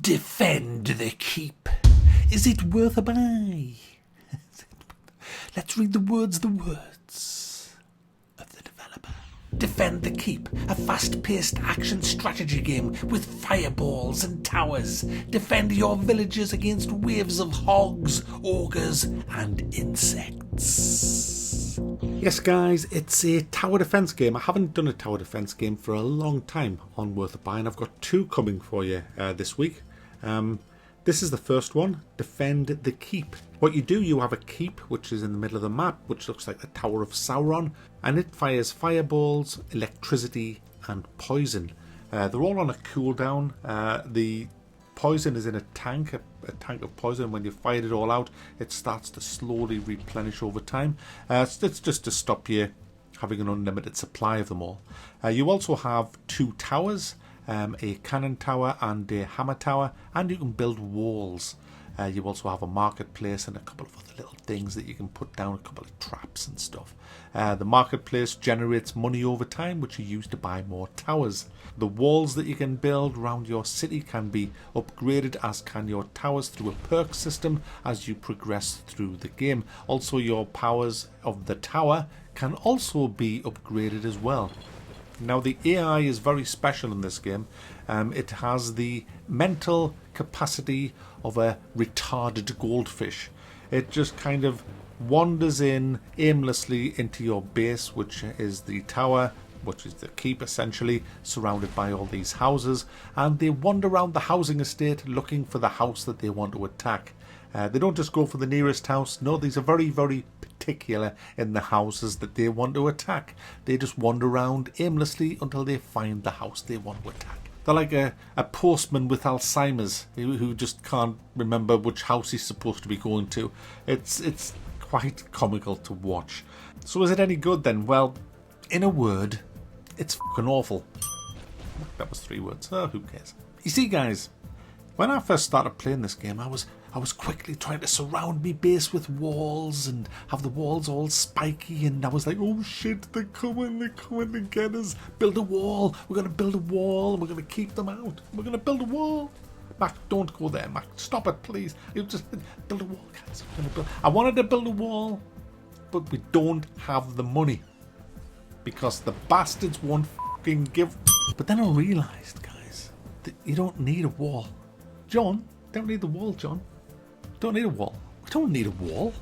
Defend the keep. Is it worth a buy? Let's read the words of the developer. Defend the Keep, a fast-paced action strategy game with fireballs and towers. Defend your villages against waves of hogs, ogres and insects. Yes guys, it's a tower defense game. I haven't done a tower defense game for a long time on Worth a Buy, and I've got two coming for you this week. This is the first one, Defend the Keep. What you do, you have a keep which is in the middle of the map, which looks like the Tower of Sauron, and it fires fireballs, electricity and poison. They're all on a cooldown. The poison is in a tank of poison. When you fire it all out, it starts to slowly replenish over time. It's just to stop you having an unlimited supply of them all. You also have two towers, a cannon tower and a hammer tower, and you can build walls. You also have a marketplace and a couple of other little things that you can put down, a couple of traps and stuff. The marketplace generates money over time, which you use to buy more towers. The walls that you can build around your city can be upgraded, as can your towers, through a perk system as you progress through the game. Also, your powers of the tower can also be upgraded as well. Now, the AI is very special in this game. It has the mental capacity of a retarded goldfish. It just kind of wanders in aimlessly into your base, which is the tower, which is the keep essentially, surrounded by all these houses, and they wander around the housing estate looking for the house that they want to attack. They don't just go for the nearest house. No, these are very, very particular in the houses that they want to attack. They just wander around aimlessly until they find the house they want to attack. They're like a postman with Alzheimer's who just can't remember which house he's supposed to be going to. It's quite comical to watch. So is it any good then? Well, in a word, it's fucking awful. That was 3 words. Oh, who cares? You see, guys, when I first started playing this game, I was quickly trying to surround me base with walls and have the walls all spiky, and I was like, oh shit, they're coming to get us. Build a wall. We're going to build a wall and we're going to keep them out. We're going to build a wall. Mac, don't go there, Mac. Stop it, please. You just build a wall, guys. I wanted to build a wall, but we don't have the money because the bastards won't fucking give. But then I realised, guys, that you don't need a wall. John, don't need the wall, John. Don't need a wall. We don't need a wall.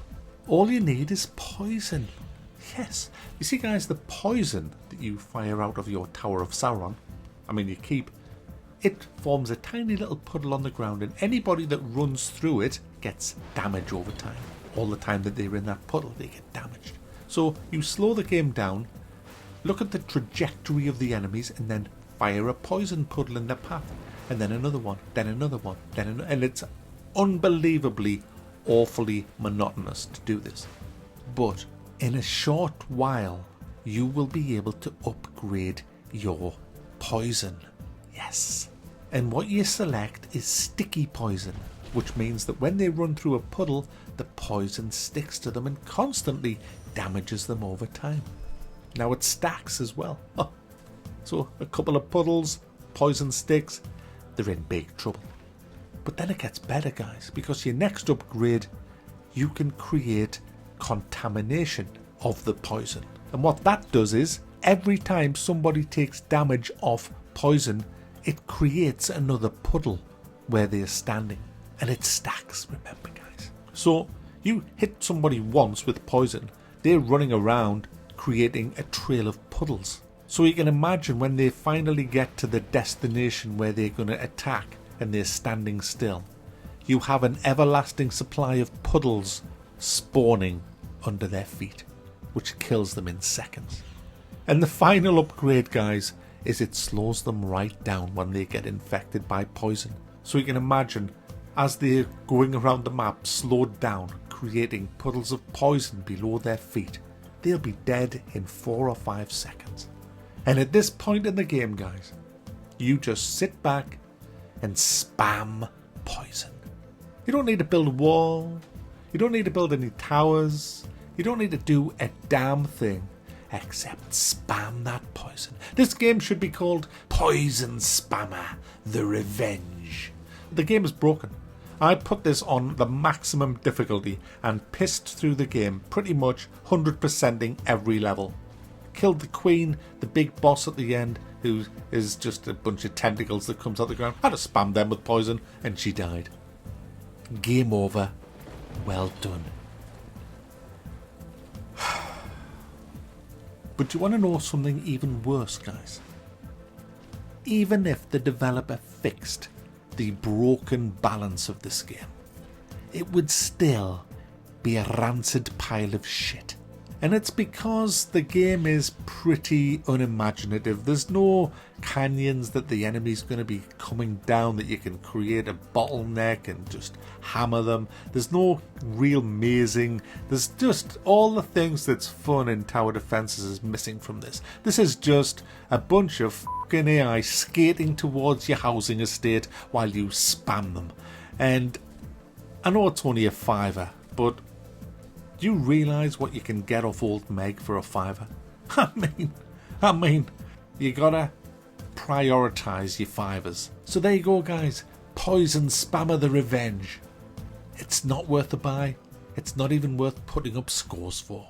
All you need is poison. Yes. You see, guys, the poison that you fire out of your Tower of Sauron, you keep, it forms a tiny little puddle on the ground, and anybody that runs through it gets damage over time. All the time that they're in that puddle, they get damaged. So you slow the game down, look at the trajectory of the enemies, and then fire a poison puddle in their path. And then another one, then another one, then another, and it's unbelievably, awfully monotonous to do this. But in a short while, you will be able to upgrade your poison. Yes. And what you select is sticky poison, which means that when they run through a puddle, the poison sticks to them and constantly damages them over time. Now it stacks as well. So a couple of puddles, poison sticks, they're in big trouble. But then it gets better, guys, because your next upgrade, you can create contamination of the poison. And what that does is, every time somebody takes damage off poison, it creates another puddle where they're standing. And it stacks, remember, guys. So you hit somebody once with poison, they're running around creating a trail of puddles. So you can imagine when they finally get to the destination where they're going to attack and they're standing still, you have an everlasting supply of puddles spawning under their feet, which kills them in seconds. And the final upgrade, guys, is it slows them right down when they get infected by poison. So you can imagine, as they're going around the map slowed down, creating puddles of poison below their feet, they'll be dead in 4 or 5 seconds. And at this point in the game, guys, you just sit back and spam poison. You don't need to build a wall. You don't need to build any towers. You don't need to do a damn thing except spam that poison. This game should be called Poison Spammer: The Revenge. The game is broken. I put this on the maximum difficulty and pissed through the game, pretty much 100%ing every level. Killed the queen, the big boss at the end, who is just a bunch of tentacles that comes out the ground. Had to spam them with poison, and she died. Game over. Well done. But do you want to know something even worse, guys? Even if the developer fixed the broken balance of this game, it would still be a rancid pile of shit. And it's because the game is pretty unimaginative. There's no canyons that the enemy's going to be coming down that you can create a bottleneck and just hammer them. There's no real mazing. There's just all the things that's fun in tower defenses is missing from this. This is just a bunch of fucking AI skating towards your housing estate while you spam them. And I know it's only a $5, but do you realise what you can get off old Meg for a $5? I mean, you gotta prioritise your $5s. So there you go, guys. Poison Spammer the Revenge. It's not worth a buy. It's not even worth putting up scores for.